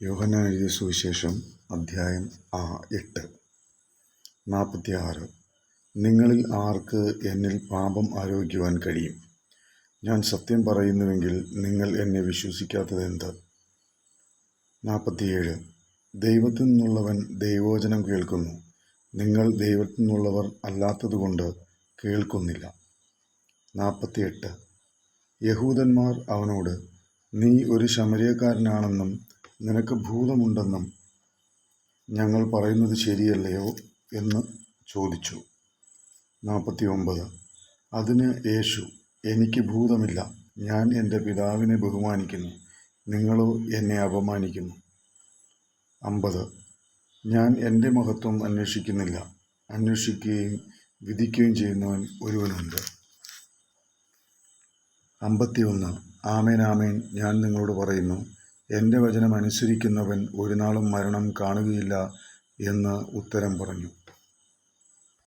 യോഹന്നാൻ എഴുതിയ സുവിശേഷം അധ്യായം 8 46. നിങ്ങളിൽ ആർക്ക് എന്നിൽ പാപം ആരോപിക്കുവാൻ കഴിയും? ഞാൻ സത്യം പറയുന്നുവെങ്കിൽ നിങ്ങൾ എന്നെ വിശ്വസിക്കാത്തതെന്ത്? 47. ദൈവത്തിൽ നിന്നുള്ളവൻ ദൈവവചനം കേൾക്കുന്നു. നിങ്ങൾ ദൈവത്തിൽ നിന്നുള്ളവർ അല്ലാത്തതുകൊണ്ട് കേൾക്കുന്നില്ല. 48. യഹൂദന്മാർ അവനോട്, നീ ഒരു ശമര്യക്കാരനാണെന്നും നിനക്ക് ഭൂതമുണ്ടെന്നും ഞങ്ങൾ പറയുന്നത് ശരിയല്ലയോ എന്ന് ചോദിച്ചു. 49. അതിന് യേശു, എനിക്ക് ഭൂതമില്ല, ഞാൻ എൻ്റെ പിതാവിനെ ബഹുമാനിക്കുന്നു, നിങ്ങളോ എന്നെ അപമാനിക്കുന്നു. 50. ഞാൻ എൻ്റെ മഹത്വം അന്വേഷിക്കുന്നില്ല, അന്വേഷിക്കുകയും വിധിക്കുകയും ചെയ്യുന്നവൻ ഒരുവനുണ്ട്. 51. ആമേൻ ആമേൻ, ഞാൻ നിങ്ങളോട് പറയുന്നു, എൻ്റെ വചനം അനുസരിക്കുന്നവൻ ഒരു നാളും മരണം കാണുകയില്ല എന്ന് ഉത്തരം പറഞ്ഞു.